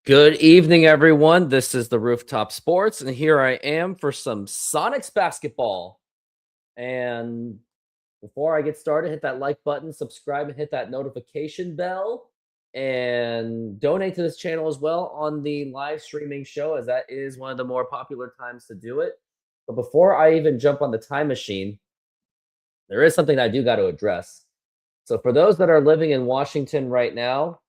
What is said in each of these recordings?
Good evening, everyone. This is the Rooftop Sports, and here I am for some Sonics basketball. And before I get started, hit that like button, subscribe, and hit that notification bell. And donate to this channel as well on the live streaming show, as that is one of the more popular times to do it. But before I even jump on the time machine, there is something I do got to address. So, for those that are living in Washington right now,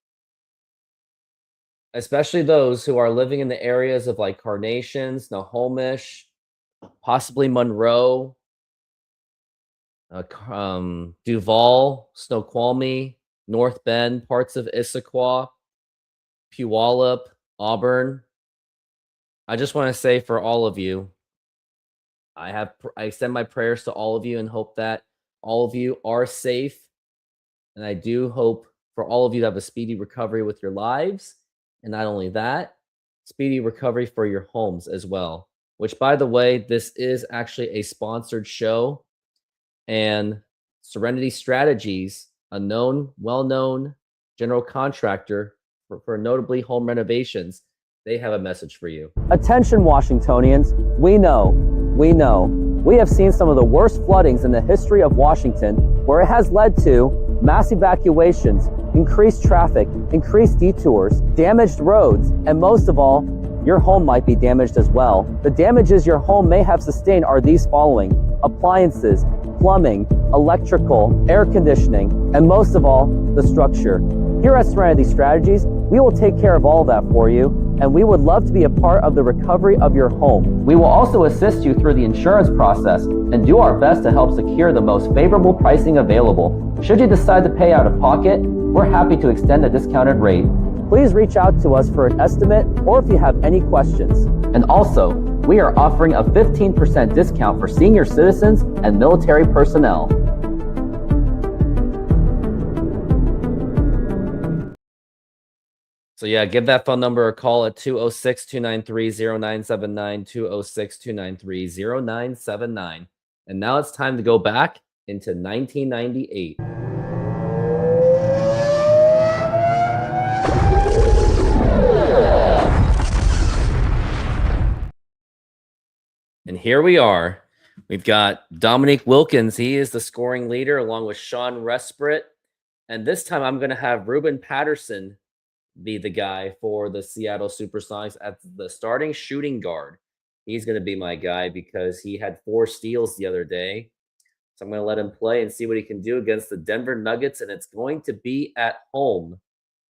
especially those who are living in the areas of like Carnation, Snohomish, possibly Monroe, Duval, Snoqualmie, North Bend, parts of Issaquah, Puyallup, Auburn. I just want to say for all of you, I extend my prayers to all of you and hope that all of you are safe. And I do hope for all of you to have a speedy recovery with your lives. And not only that, speedy recovery for your homes as well. Which, by the way, this is actually a sponsored show. And Serenity Strategies, a well-known general contractor for notably home renovations, they have a message for you. Attention, Washingtonians. We have seen some of the worst floodings in the history of Washington, where it has led to mass evacuations, increased traffic, increased detours, damaged roads, and most of all, your home might be damaged as well. The damages your home may have sustained are these following: appliances, plumbing, electrical, air conditioning, and most of all, the structure. Here at Serenity Strategies, we will take care of all that for you, and we would love to be a part of the recovery of your home. We will also assist you through the insurance process and do our best to help secure the most favorable pricing available. Should you decide to pay out of pocket, we're happy to extend a discounted rate. Please reach out to us for an estimate or if you have any questions. And also, we are offering a 15% discount for senior citizens and military personnel. So yeah, give that phone number a call at 206-293-0979, 206-293-0979. And now it's time to go back into 1998. And here we are. We've got Dominique Wilkins. He is the scoring leader along with Sean Resprit. And this time I'm going to have Ruben Patterson be the guy for the Seattle SuperSonics at the starting shooting guard. He's going to be my guy because he had 4 steals the other day. So I'm going to let him play and see what he can do against the Denver Nuggets, and it's going to be at home.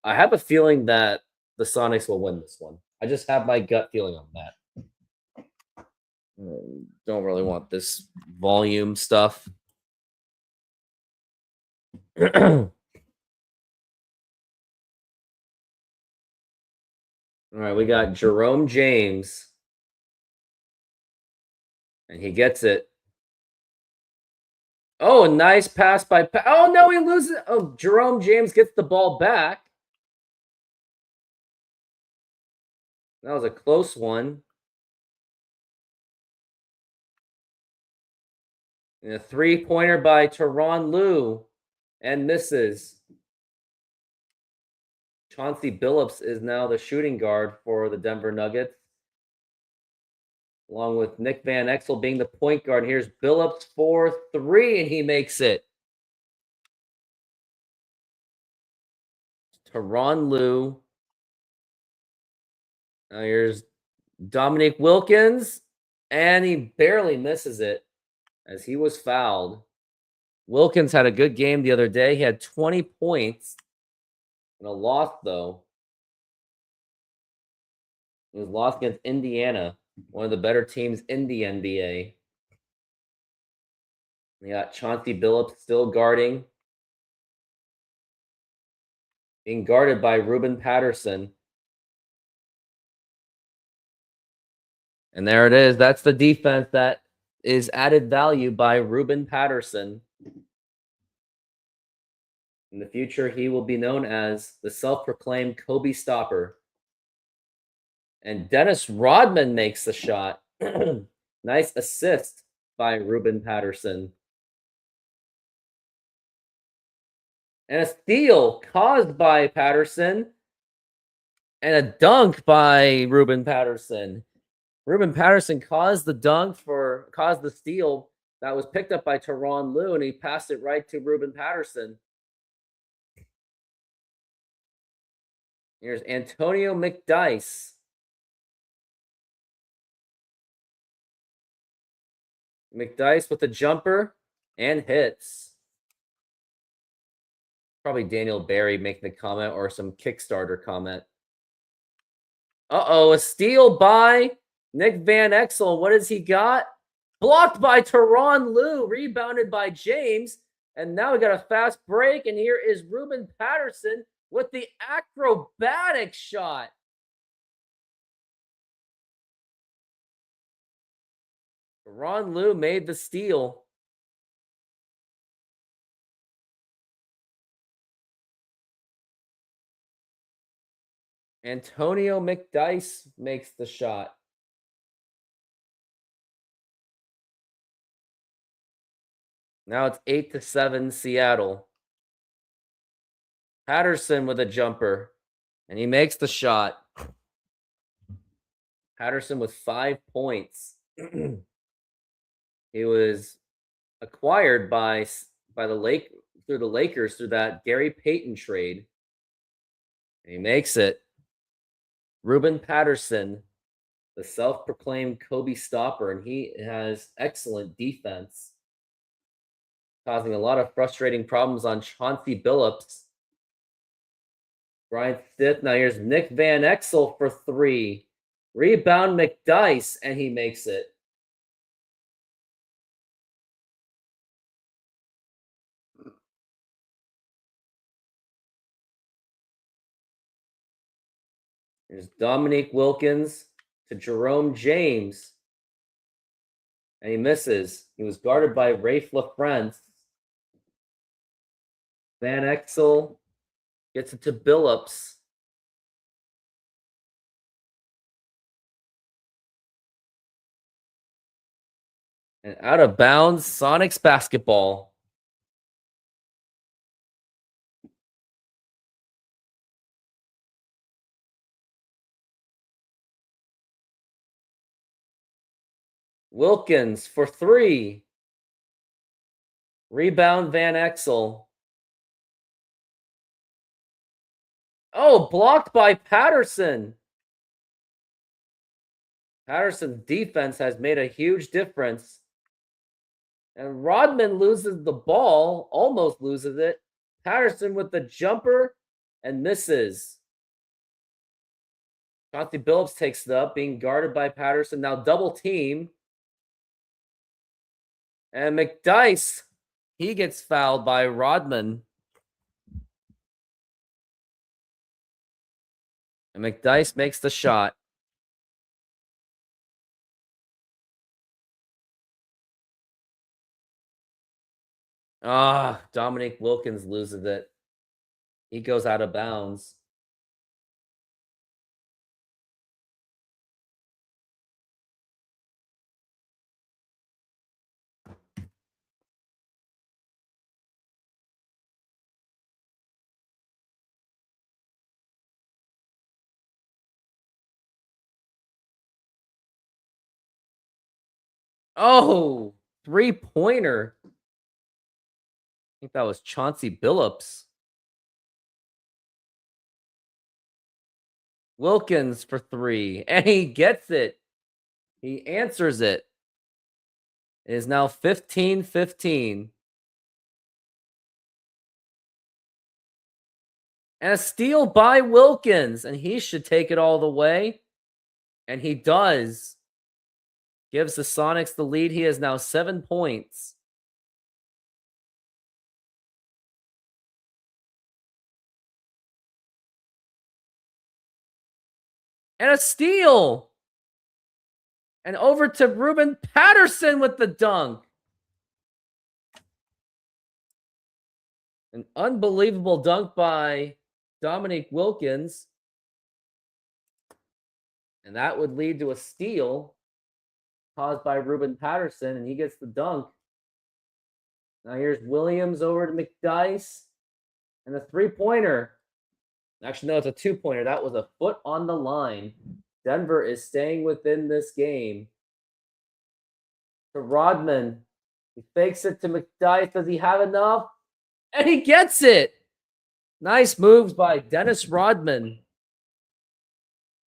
I have a feeling that the Sonics will win this one. I just have my gut feeling on that. Don't really want this volume stuff. All right, we got Jerome James. And he gets it. Oh, a nice pass by... Oh, no, he loses... Oh, Jerome James gets the ball back. That was a close one. And a three-pointer by Tyronn Lue. And misses. Chauncey Billups is now the shooting guard for the Denver Nuggets, along with Nick Van Exel being the point guard. Here's Billups for 3, and he makes it. Tyronn Lue. Now here's Dominique Wilkins, and he barely misses it as he was fouled. Wilkins had a good game the other day. He had 20 points in a loss, though. It was lost against Indiana, one of the better teams in the NBA. We got Chauncey Billups still guarding. Being guarded by Ruben Patterson. And there it is. That's the defense that is added value by Ruben Patterson. In the future, he will be known as the self-proclaimed Kobe Stopper. And Dennis Rodman makes the shot. Nice assist by Ruben Patterson. And a steal caused by Patterson. And a dunk by Ruben Patterson. Ruben Patterson caused the steal that was picked up by Tyronn Lue, and he passed it right to Ruben Patterson. Here's Antonio McDyess. McDyess with a jumper and hits. Probably Daniel Barry making the comment or some Kickstarter comment. Uh-oh, a steal by Nick Van Exel. What has he got? Blocked by Tyronn Lue, rebounded by James. And now we got a fast break, and here is Ruben Patterson with the acrobatic shot. Tyronn Lue made the steal. Antonio McDyess makes the shot. Now it's 8-7 Seattle. Patterson with a jumper, and he makes the shot. Patterson with 5 points. He was acquired by the Lakers through that Gary Payton trade. And he makes it. Ruben Patterson, the self-proclaimed Kobe stopper, and he has excellent defense, causing a lot of frustrating problems on Chauncey Billups. Brian Stith. Now here's Nick Van Exel for 3. Rebound McDyess, and he makes it. There's Dominique Wilkins to Jerome James. And he misses. He was guarded by Rafe LaFrance. Van Exel gets it to Billups. And out of bounds, Sonics basketball. Wilkins for 3. Rebound Van Exel. Oh, blocked by Patterson. Patterson's defense has made a huge difference. And Rodman loses the ball, almost loses it. Patterson with the jumper and misses. Chauncey Billups takes it up, being guarded by Patterson. Now double team. And McDyess, he gets fouled by Rodman. And McDyess makes the shot. Dominique Wilkins loses it. He goes out of bounds. Oh, 3-pointer. I think that was Chauncey Billups. Wilkins for 3, and he gets it. He answers it. It is now 15-15. And a steal by Wilkins, and he should take it all the way. And he does. Gives the Sonics the lead. He has now 7 points. And a steal. And over to Ruben Patterson with the dunk. An unbelievable dunk by Dominique Wilkins. And that would lead to a steal caused by Ruben Patterson, and he gets the dunk. Now here's Williams over to McDyess. And the 3-pointer. Actually, no, it's a 2-pointer. That was a foot on the line. Denver is staying within this game. To Rodman. He fakes it to McDyess. Does he have enough? And he gets it. Nice moves by Dennis Rodman.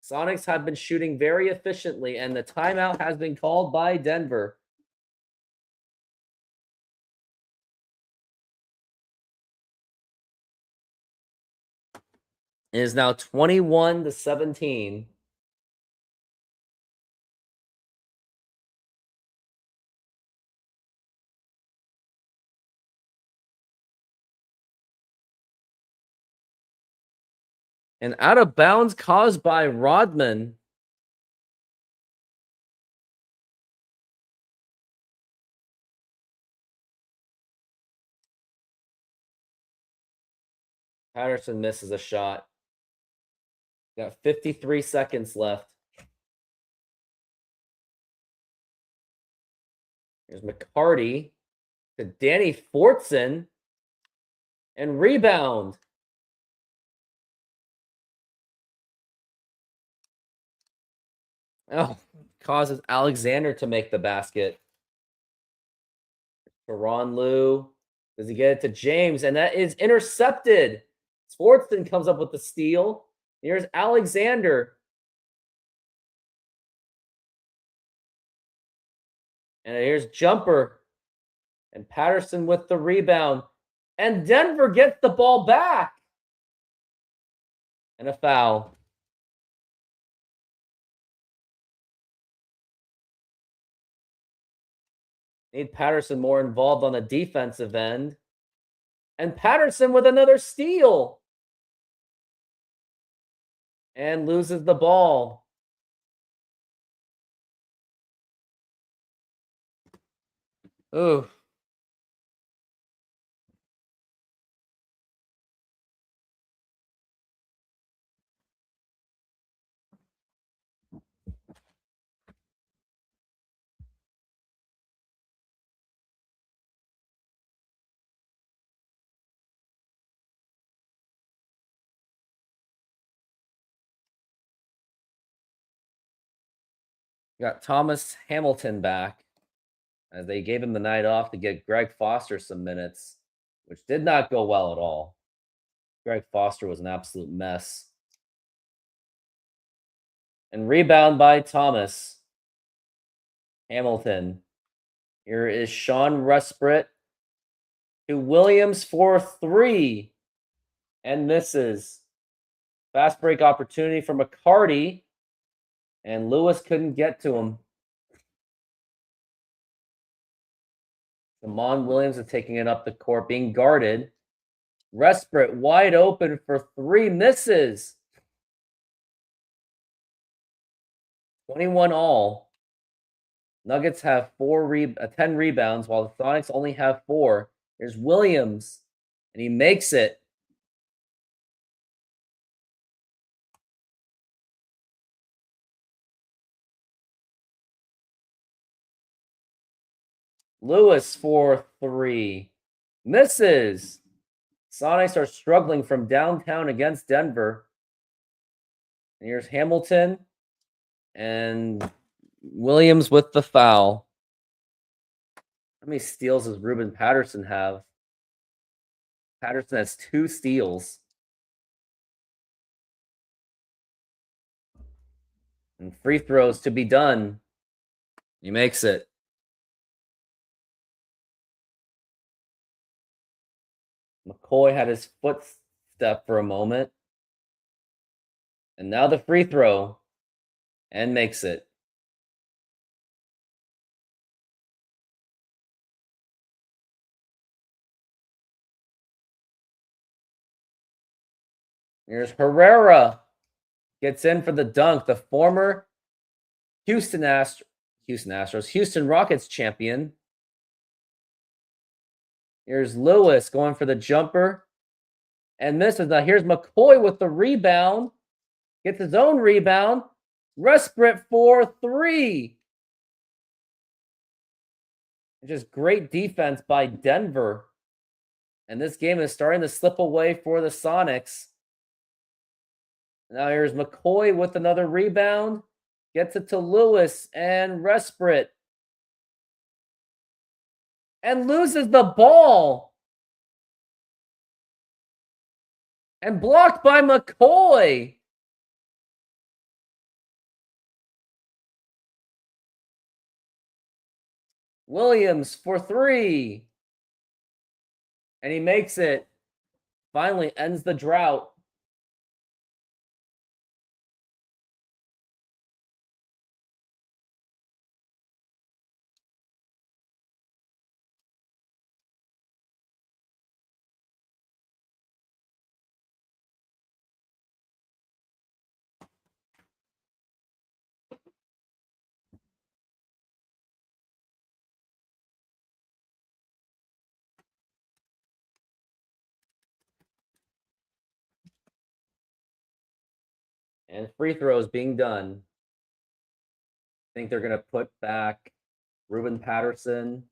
Sonics have been shooting very efficiently, and the timeout has been called by Denver. It is now 21-17. And out of bounds caused by Rodman. Patterson misses a shot. Got 53 seconds left. Here's McCarty to Danny Fortson. And rebound. Oh, causes Alexander to make the basket. To Ron Liu. Does he get it to James? And that is intercepted. Sportston comes up with the steal. Here's Alexander. And here's Jumper. And Patterson with the rebound. And Denver gets the ball back. And a foul. Need Patterson more involved on the defensive end. And Patterson with another steal. And loses the ball. Ooh. Got Thomas Hamilton back as they gave him the night off to get Greg Foster some minutes, which did not go well at all. Greg Foster was an absolute mess. And rebound by Thomas Hamilton. Here is Sean Rusbrit to Williams for 3 and misses. Fast break opportunity for McCarty, and Lewis couldn't get to him. Damon Williams is taking it up the court, being guarded. Rusbrit wide open for 3, misses. 21 all. Nuggets have 10 rebounds, while the Sonics only have 4. There's Williams, and he makes it. Lewis for 3. Misses. Sonics are struggling from downtown against Denver. And here's Hamilton. And Williams with the foul. How many steals does Ruben Patterson have? Patterson has 2 steals. And free throws to be done. He makes it. McCoy had his footstep for a moment. And now the free throw. And makes it. Here's Herrera. Gets in for the dunk. The former Houston Rockets champion. Here's Lewis going for the jumper. And misses. Now here's McCoy with the rebound. Gets his own rebound. Rusbrit for 3. Just great defense by Denver. And this game is starting to slip away for the Sonics. Now here's McCoy with another rebound. Gets it to Lewis and Resprit. And loses the ball. And blocked by McCoy. Williams for 3. And he makes it. Finally ends the drought. And free throws being done. I think they're going to put back Ruben Patterson.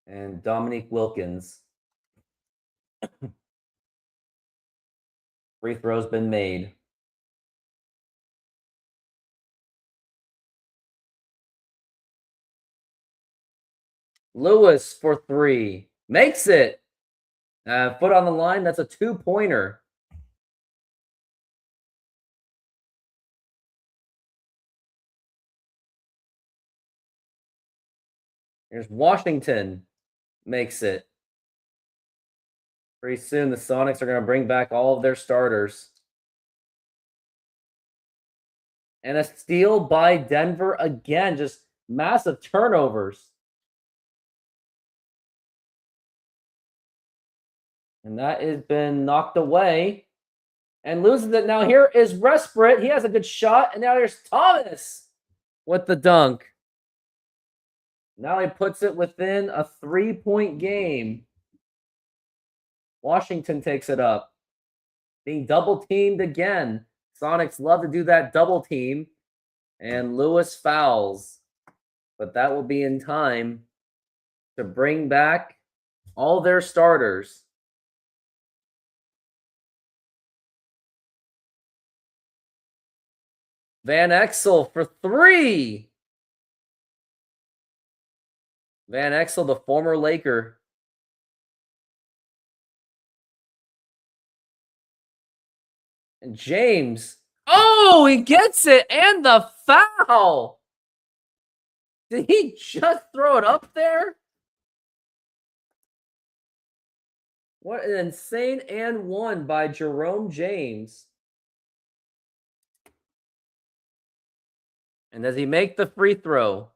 And Dominique Wilkins. Free throw's been made. Lewis for 3. Makes it. Foot on the line. That's a 2-pointer. Here's Washington. Makes it. Pretty soon, the Sonics are going to bring back all of their starters. And a steal by Denver again. Just massive turnovers. And that has been knocked away. And loses it. Now here is Resprit. He has a good shot. And now there's Thomas with the dunk. Now he puts it within a 3-point game. Washington takes it up. Being double teamed again. Sonics love to do that double team. And Lewis fouls. But that will be in time to bring back all their starters. Van Exel for 3. Van Exel, the former Laker. And James. Oh, he gets it. And the foul. Did he just throw it up there? What an insane and 1 by Jerome James. And does he make the free throw?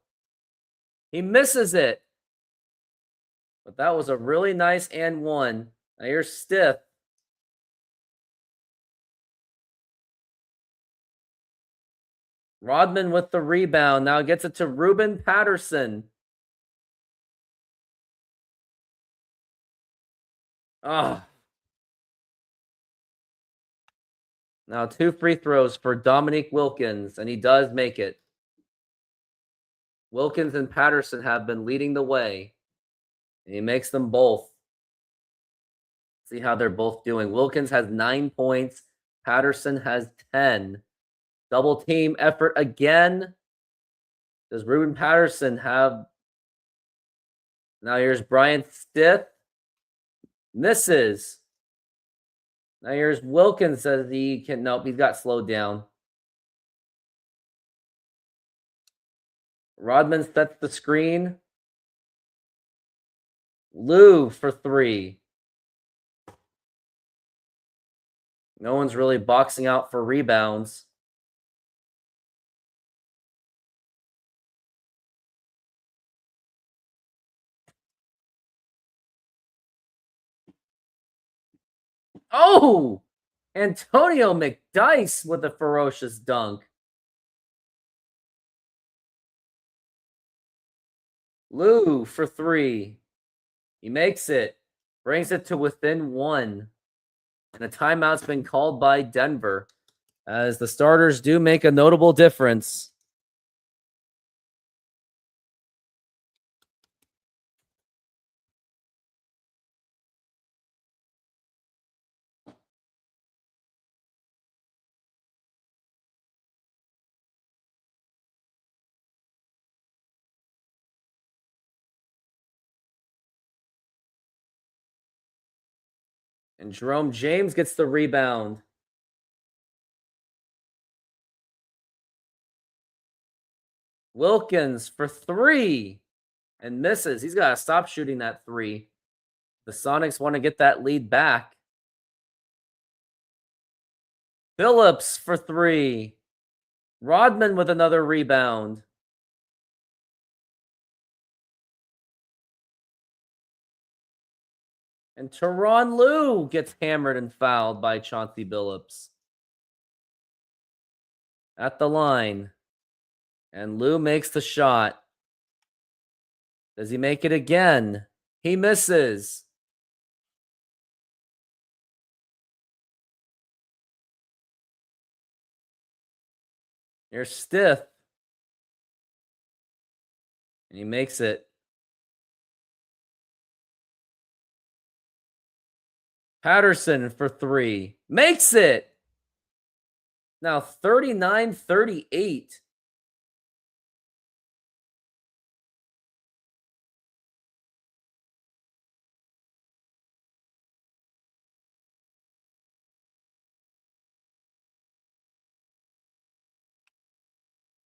He misses it. But that was a really nice and 1. Now here's Stiff. Rodman with the rebound. Now gets it to Ruben Patterson. Ah. Now 2 free throws for Dominique Wilkins, and he does make it. Wilkins and Patterson have been leading the way. And he makes them both. See how they're both doing. Wilkins has 9 points. Patterson has 10. Double team effort again. Does Ruben Patterson have... Now here's Brian Stiff. Misses. Now here's Wilkins. Says he can... Nope, he's got slowed down. Rodman sets the screen. Lou for 3. No one's really boxing out for rebounds. Oh! Antonio McDyess with a ferocious dunk. Lou for 3. He makes it. Brings it to within 1. And a timeout's been called by Denver, as the starters do make a notable difference. And Jerome James gets the rebound. Wilkins for 3 and misses. He's got to stop shooting that 3. The Sonics want to get that lead back. Phillips for 3. Rodman with another rebound. And Tyronn Lue gets hammered and fouled by Chauncey Billups. At the line. And Lue makes the shot. Does he make it again? He misses. Here's Stiff. And he makes it. Patterson for 3. Makes it! Now 39-38.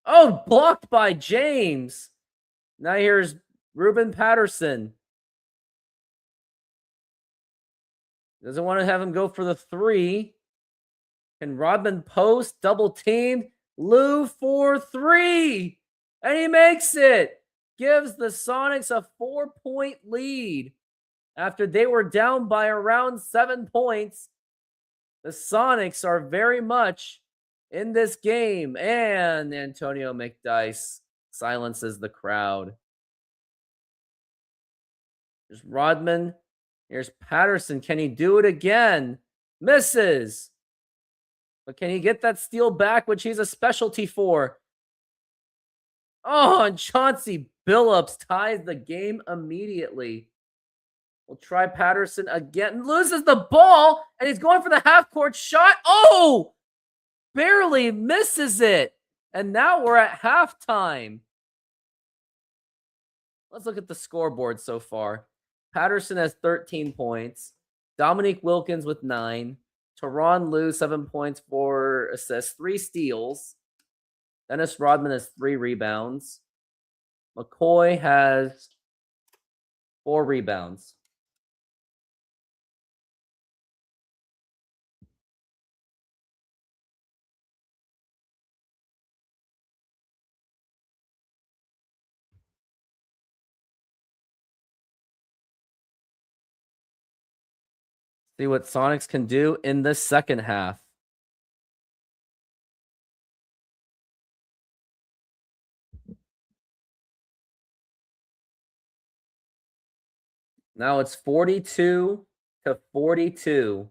Oh, blocked by James. Now here's Ruben Patterson. Doesn't want to have him go for the 3. Can Rodman post? Double teamed. Lue for 3. And he makes it. Gives the Sonics a 4-point lead. After they were down by around 7 points, the Sonics are very much in this game. And Antonio McDyess silences the crowd. There's Rodman. Here's Patterson. Can he do it again? Misses. But can he get that steal back, which he's a specialty for? Oh, and Chauncey Billups ties the game immediately. We'll try Patterson again. Loses the ball, and he's going for the half-court shot. Oh! Barely misses it. And now we're at halftime. Let's look at the scoreboard so far. Patterson has 13 points. Dominique Wilkins with 9. Tyronn Lue, 7 points, 4 assists, 3 steals. Dennis Rodman has 3 rebounds. McCoy has 4 rebounds. See what Sonics can do in the second half. Now it's 42-42.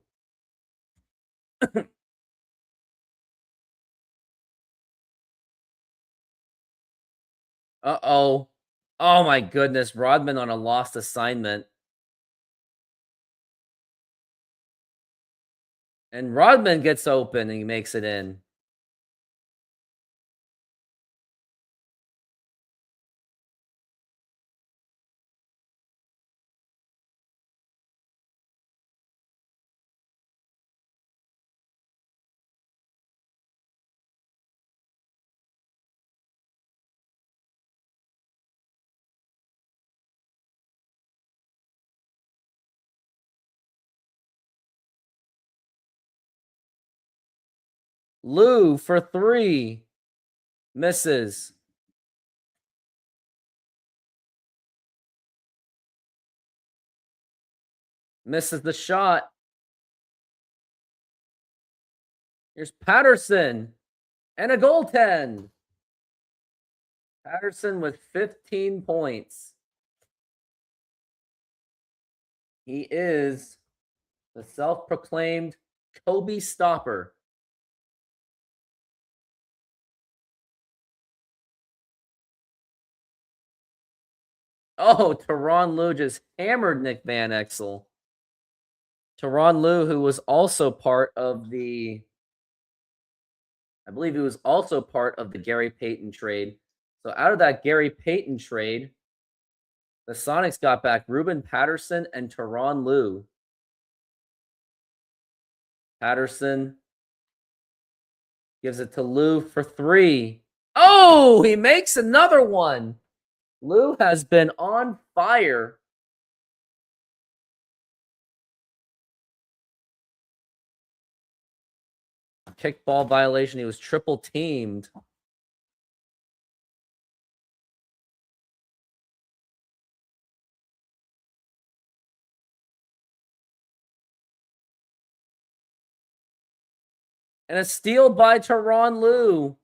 Uh-oh. Oh my goodness. Rodman on a lost assignment. And Rodman gets open and he makes it in. Lue for 3. Misses. Misses the shot. Here's Patterson. And a goaltend. Patterson with 15 points. He is the self-proclaimed Kobe stopper. Oh, Tyronn Lue just hammered Nick Van Exel. Tyronn Lue, who was also part of the, I believe he was also part of the Gary Payton trade. So out of that Gary Payton trade, the Sonics got back Ruben Patterson and Tyronn Lue. Patterson gives it to Lou for 3. Oh, he makes another one. Lou has been on fire. Kickball violation. He was triple teamed. And a steal by Tyronn Lue.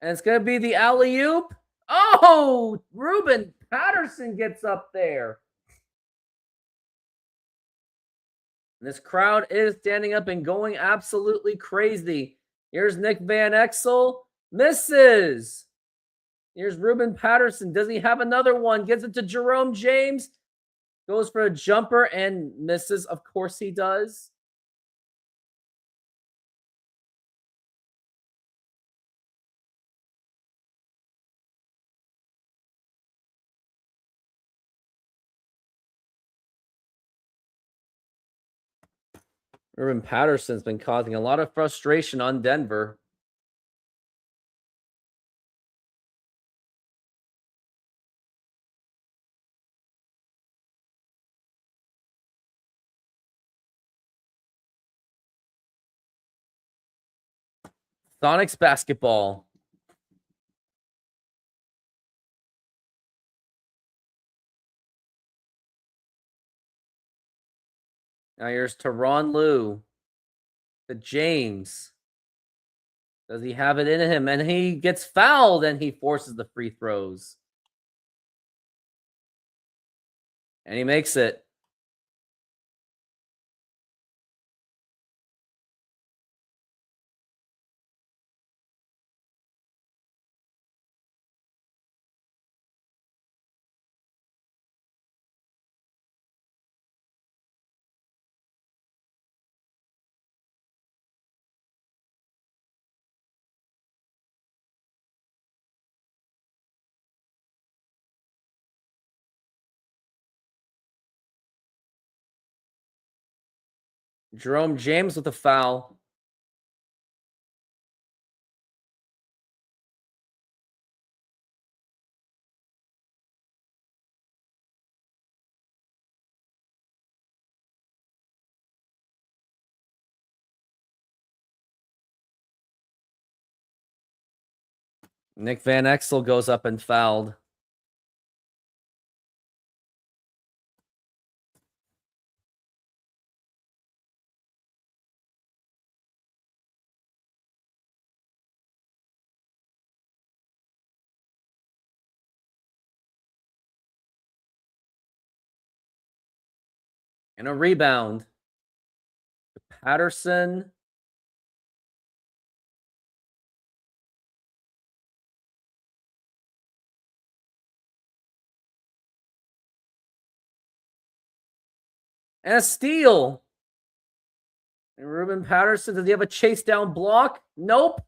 And it's going to be the alley-oop. Oh, Ruben Patterson gets up there. And this crowd is standing up and going absolutely crazy. Here's Nick Van Exel. Misses. Here's Ruben Patterson. Does he have another one? Gives it to Jerome James. Goes for a jumper and misses. Of course he does. Ruben Patterson's been causing a lot of frustration on Denver. Sonics basketball. Now here's Tyronn Lue. To James. Does he have it in him? And he gets fouled and he forces the free throws. And he makes it. Jerome James with a foul. Nick Van Exel goes up and fouled. And a rebound. Patterson. And a steal. And Ruben Patterson, does he have a chase down block? Nope.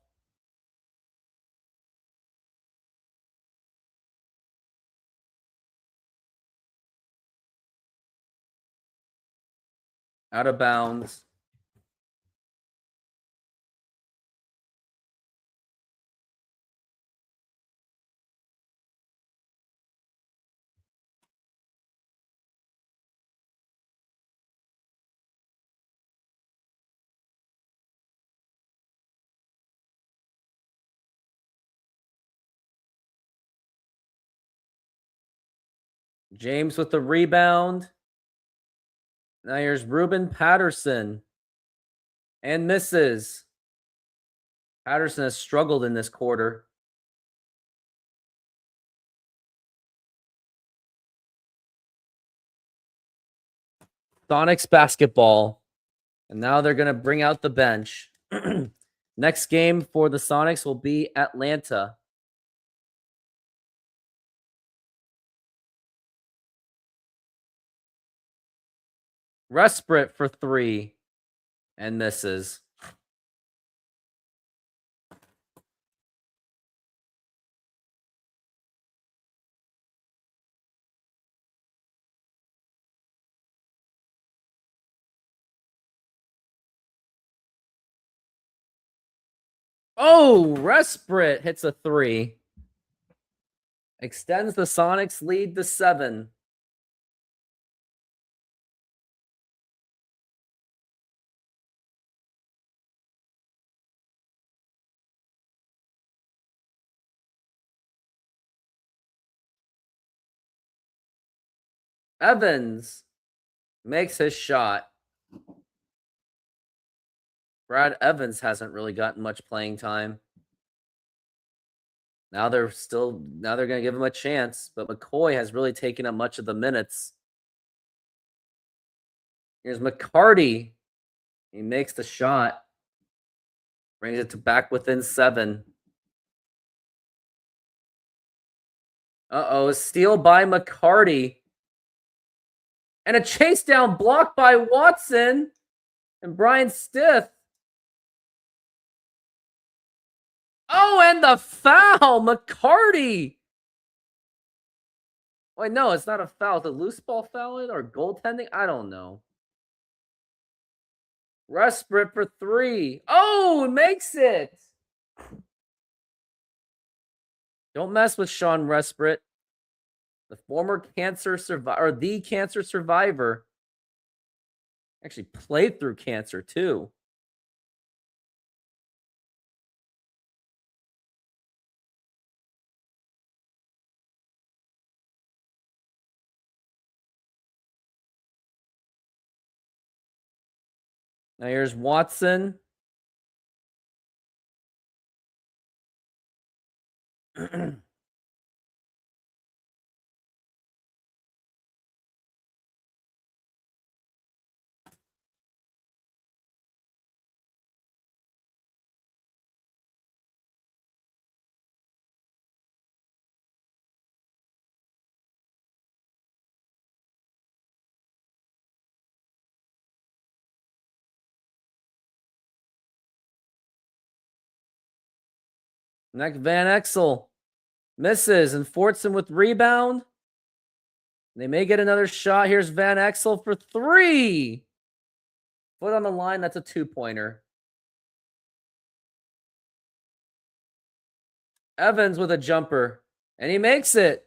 Out of bounds. James with the rebound. Now here's Ruben Patterson. And misses. Patterson has struggled in this quarter. Sonics basketball. And now they're going to bring out the bench. Next game for the Sonics will be Atlanta. Resprit for 3 and misses. Oh, Resprit hits a 3. Extends the Sonics lead to 7. Evans makes his shot. Brad Evans hasn't really gotten much playing time. Now they're going to give him a chance, but McCoy has really taken up much of the minutes. Here's McCarty. He makes the shot. Brings it to back within 7. Uh-oh, steal by McCarty. And a chase down block by Watson and Brian Stith. Oh, and the foul, McCarty. Wait, no, it's not a foul. Is it loose ball fouling or goaltending? I don't know. Resprit for 3. Oh, it makes it. Don't mess with Sean Resprit, the former cancer survivor, or the cancer survivor. Actually played through cancer too. Now here's Watson. Next, Van Exel misses, and Fortson with rebound. They may get another shot. Here's Van Exel for 3. Foot on the line. That's a 2-pointer. Evans with a jumper, and he makes it.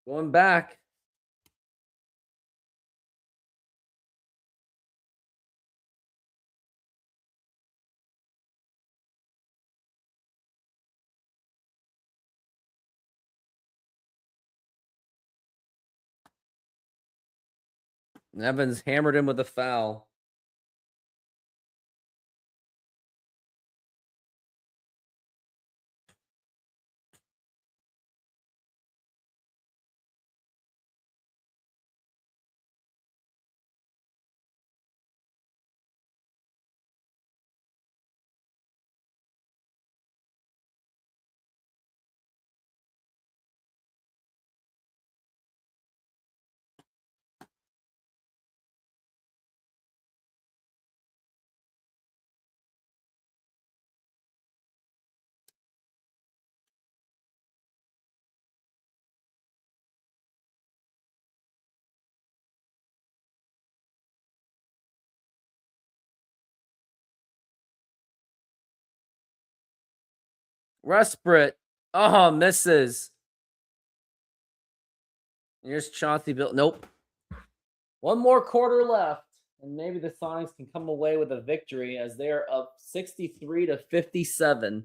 Going back. And Evans hammered him with a foul. Resprit. Oh, misses. Here's Chauncey Bill. Nope. One more quarter left, and maybe the Sonics can come away with a victory as they are up 63-57.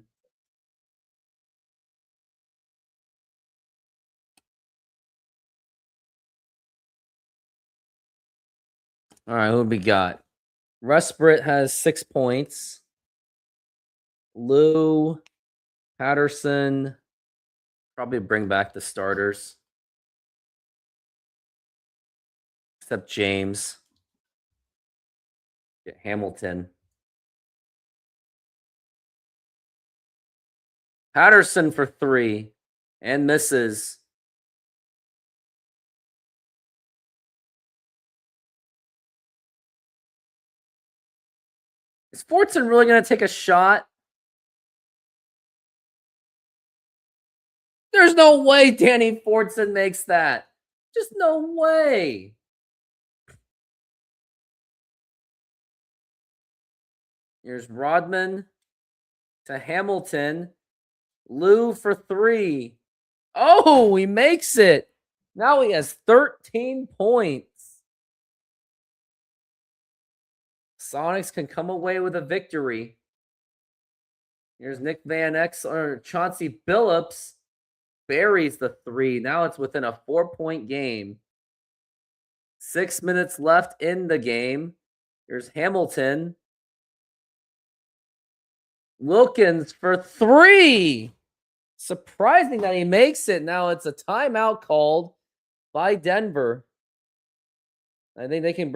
All right, who we got? Resprit has 6 points. Lou, Patterson, probably bring back the starters. Except James. Get Hamilton. Patterson for 3 and misses. Is Fortson really going to take a shot? There's no way Danny Fortson makes that. Just no way. Here's Rodman. to Hamilton. Lou for 3. Oh, he makes it. Now he has 13 points. Sonics can come away with a victory. Here's Nick Van X or Chauncey Billups. Buries the 3. Now it's within a 4-point game. 6 minutes left in the game. Here's Hamilton. Wilkins for 3. Surprising that he makes it. Now it's a timeout called by Denver. I think they can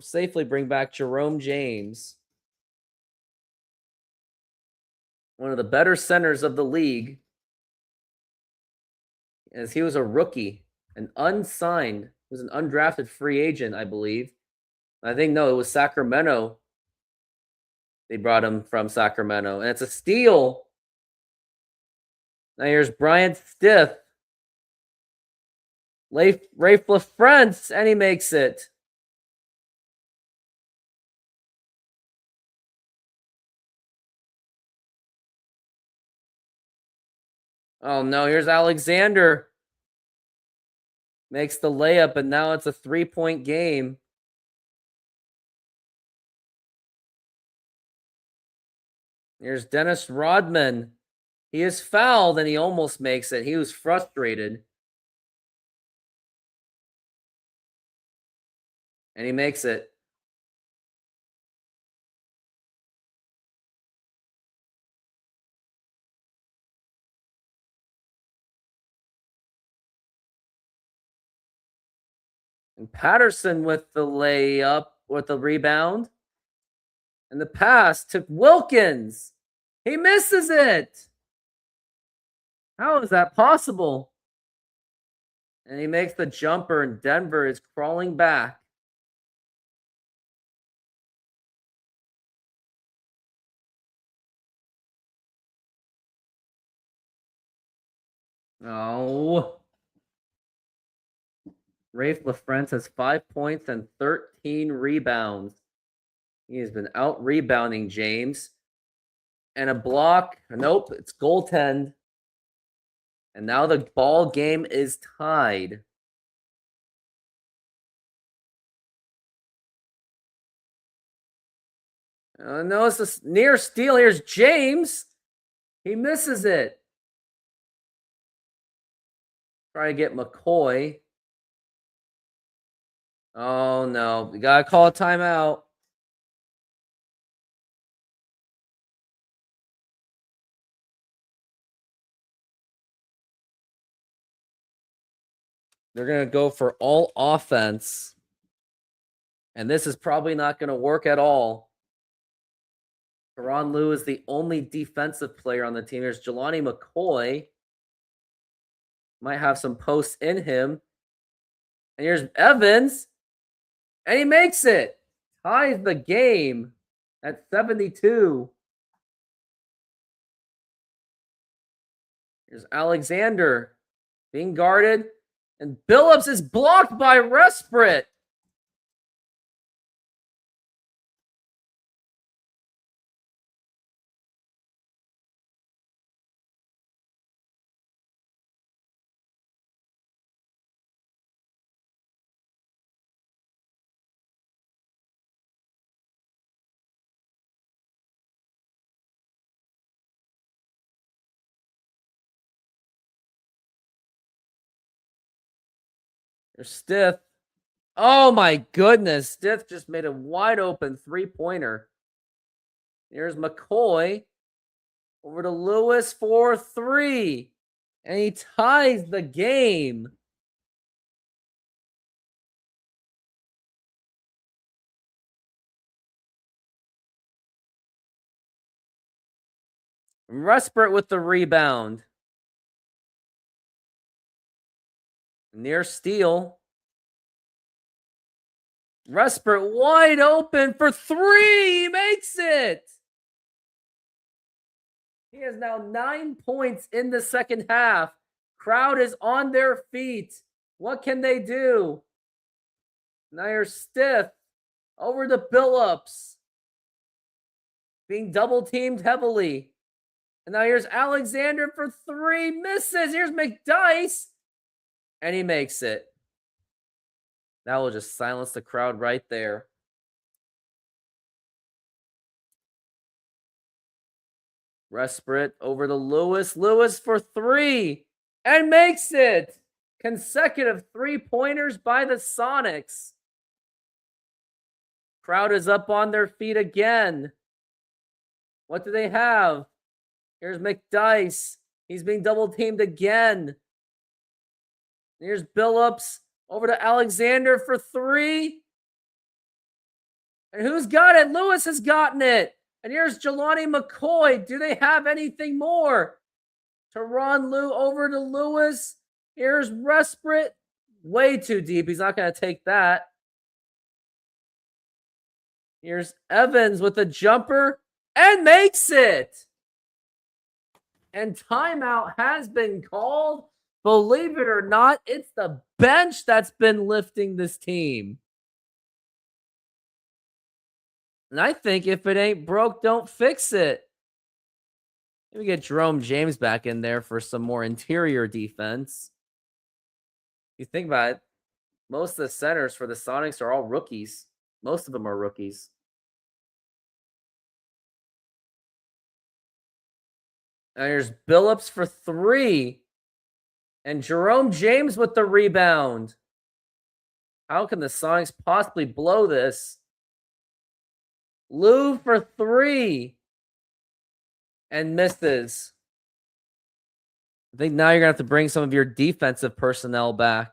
safely bring back Jerome James. One of the better centers of the league. As he was a rookie, an unsigned, he was an undrafted free agent, I believe. I think, no, it was Sacramento. They brought him from Sacramento. And it's a steal. Now here's Brian Stiff. Rafe LaFrance, and he makes it. Oh, no, here's Alexander. Makes the layup, and now it's a 3-point game. Here's Dennis Rodman. He is fouled, and he almost makes it. He was frustrated. And he makes it. And Patterson with the layup, with the rebound. And the pass to Wilkins. He misses it. How is that possible? And he makes the jumper, and Denver is crawling back. Oh. Rafe LaFrance has 5 points and 13 rebounds. He has been out rebounding James. And a block. Nope, it's goaltend. And now the ball game is tied. No, it's a near steal. Here's James. He misses it. Try to get McCoy. Oh, no. We got to call a timeout. They're going to go for all offense. And this is probably not going to work at all. Teron Lou is the only defensive player on the team. There's Jelani McCoy. Might have some posts in him. And here's Evans. And he makes it. Ties the game at 72. Here's Alexander being guarded. And Billups is blocked by Resprit. There's Stiff. Oh my goodness. Stiff just made a wide open 3-pointer. Here's McCoy. Over to Lewis for 3. And he ties the game. Resprit with the rebound. Near steal. Resprit wide open for 3. He makes it. He has now 9 points in the second half. Crowd is on their feet. What can they do? Now you're Stiff. Over to Billups. Being double teamed heavily. And now here's Alexander for 3. Misses. Here's McDice. And he makes it. That will just silence the crowd right there. Resprit over to Lewis. Lewis for 3. And makes it. Consecutive 3-pointers by the Sonics. Crowd is up on their feet again. What do they have? Here's McDice. He's being double teamed again. Here's Billups over to Alexander for 3. And who's got it? Lewis has gotten it. And here's Jelani McCoy. Do they have anything more? Teron Lue over to Lewis. Here's Resprit. Way too deep. He's not going to take that. Here's Evans with a jumper and makes it. And timeout has been called. Believe it or not, it's the bench that's been lifting this team. And I think if it ain't broke, don't fix it. Maybe get Jerome James back in there for some more interior defense. You think about it, most of the centers for the Sonics are all rookies. Most of them are rookies. And here's Billups for 3. And Jerome James with the rebound. How can the Sonics possibly blow this? Lou for 3. And misses. I think now you're going to have to bring some of your defensive personnel back.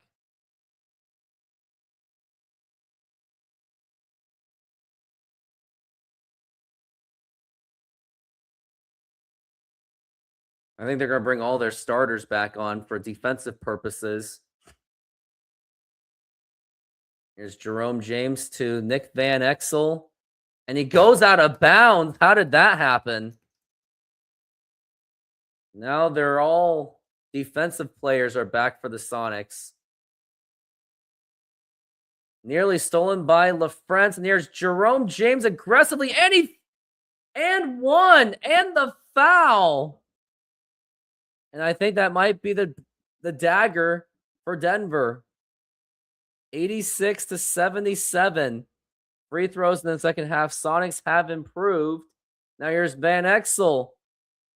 I think they're going to bring all their starters back on for defensive purposes. Here's Jerome James to Nick Van Exel. And he goes out of bounds. How did that happen? Now they're all defensive players are back for the Sonics. Nearly stolen by LaFrance. And here's Jerome James aggressively. And one. And the foul. And I think that might be the dagger for Denver. 86-77. Free throws in the second half. Sonics have improved. Now here's Van Exel.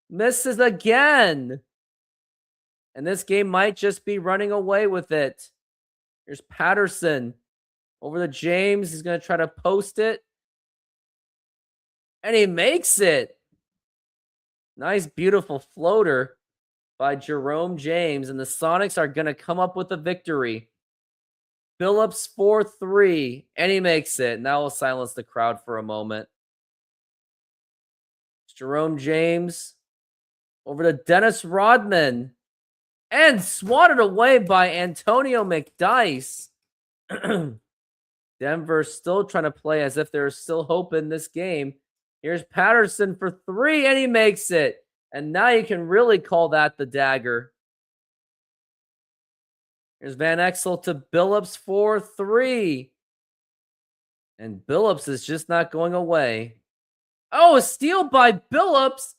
Misses again. And this game might just be running away with it. Here's Patterson. Over to James. He's going to try to post it. And he makes it. Nice, beautiful floater by Jerome James, and the Sonics are going to come up with a victory. Billups for 3, and he makes it. Now we'll silence the crowd for a moment. It's Jerome James over to Dennis Rodman, and swatted away by Antonio McDice. Denver still trying to play as if there's still hope in this game. Here's Patterson for 3, and he makes it. And now you can really call that the dagger. Here's Van Exel to Billups for 3. And Billups is just not going away. Oh, a steal by Billups.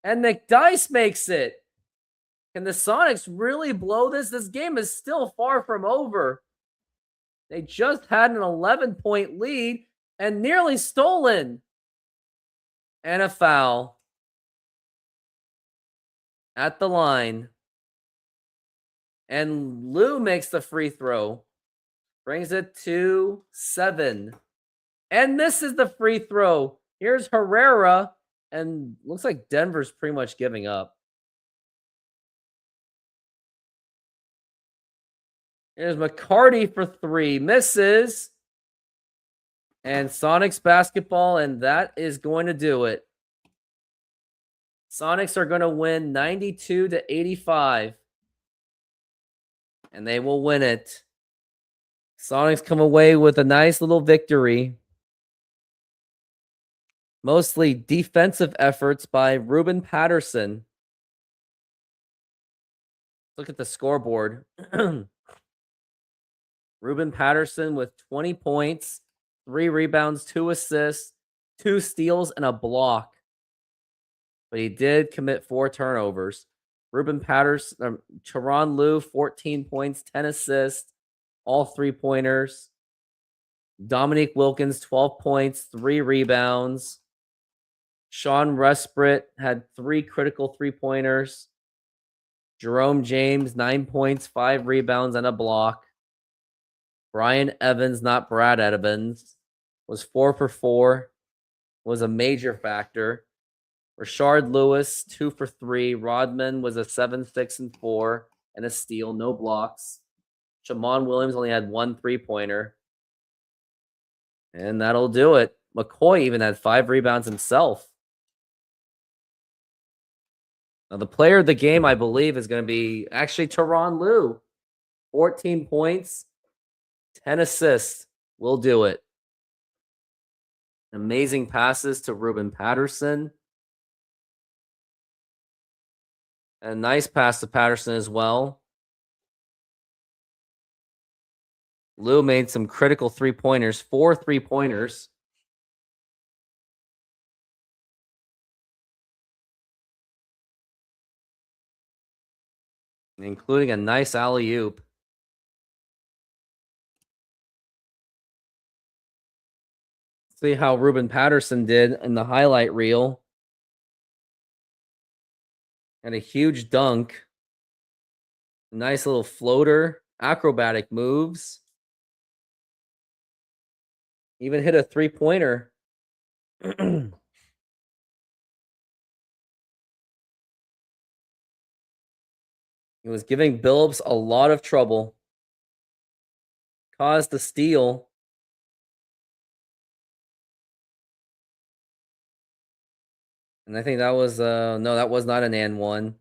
And McDice makes it. Can the Sonics really blow this? This game is still far from over. They just had an 11-point lead and nearly stolen. And a foul. At the line. And Lou makes the free throw. Brings it to 7. And misses the free throw. Here's Herrera. And looks like Denver's pretty much giving up. Here's McCarty for 3. Misses. And Sonics basketball. And that is going to do it. Sonics are going to win 92-85. And they will win it. Sonics come away with a nice little victory. Mostly defensive efforts by Ruben Patterson. Look at the scoreboard. Ruben Patterson with 20 points, 3 rebounds, 2 assists, 2 steals, and a block. but he did commit 4 turnovers. Ruben Patterson, Tyronn Lue, 14 points, 10 assists, all 3-pointers. Dominique Wilkins, 12 points, 3 rebounds. Sean Resprit had 3 critical 3-pointers. Jerome James, 9 points, 5 rebounds, and a block. Brian Evans, not Brad Evans, was 4 for 4, was a major factor. Rashard Lewis, 2 for 3. Rodman was a 7, 6, and 4, and a steal, no blocks. Shamon Williams only had 1 3-pointer. And that'll do it. McCoy even had 5 rebounds himself. Now, the player of the game, I believe, is going to be actually Tyronn Lue. 14 points, 10 assists. We'll do it. Amazing passes to Ruben Patterson. A nice pass to Patterson as well. Lue made some critical 3-pointers, 4 3-pointers. Including a nice alley-oop. See how Ruben Patterson did in the highlight reel. And a huge dunk. Nice little floater. Acrobatic moves. Even hit a 3-pointer. He was giving Billups a lot of trouble. Caused the steal. And I think that was, no, that was not an and one.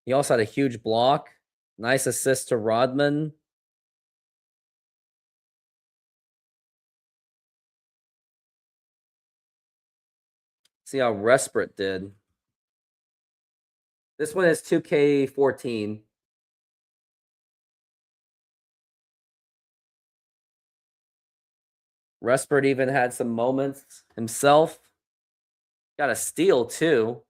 He also had a huge block. Nice assist to Rodman. See how Resprit did. This one is 2K14. Resprit even had some moments himself. Got a steal, too.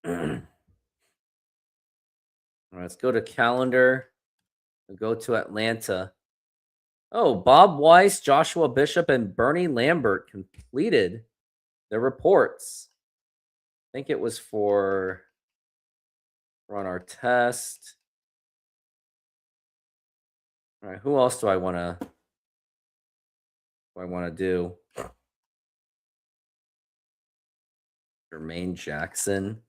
All right, let's go to calendar. We'll go to Atlanta. Oh, Bob Weiss, Joshua Bishop, and Bernie Lambert completed their reports. I think it was for run our test. All right, who else do I want to do? Jermaine Jackson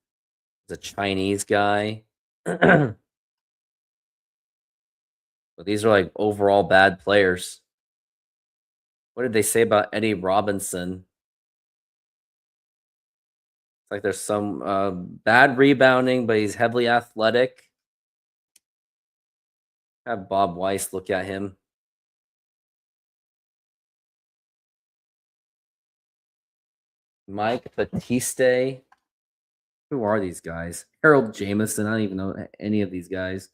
is a Chinese guy. But these are like overall bad players. What did they say about Eddie Robinson? It's like there's some bad rebounding, but he's heavily athletic. Have Bob Weiss look at him. Mike Batiste. Who are these guys? Harold Jamison. I don't even know any of these guys.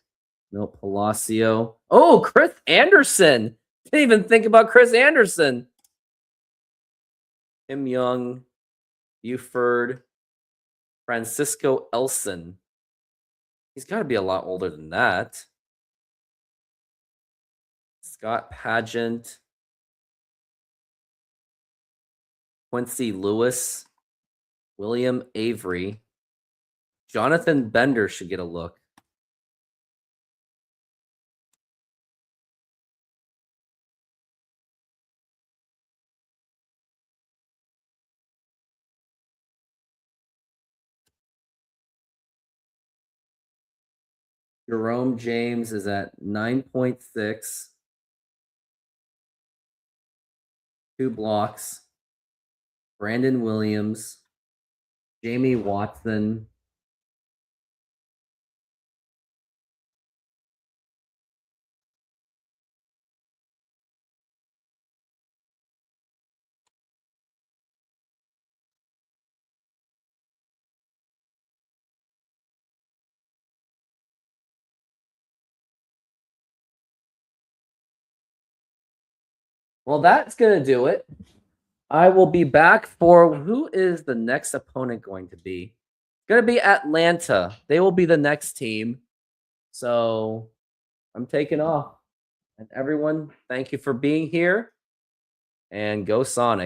Milt Palacio. Oh, Chris Anderson. Didn't even think about Chris Anderson. Tim Young. Buford. Francisco Elson. He's got to be a lot older than that. Scott Pageant. Quincy Lewis. William Avery. Jonathan Bender should get a look. Jerome James is at 9.6. 2 blocks. Brandon Williams. Jamie Watson. Well, that's going to do it. I will be back for who is the next opponent going to be? Going to be Atlanta. They will be the next team. So I'm taking off. And everyone, thank you for being here. And go Sonics.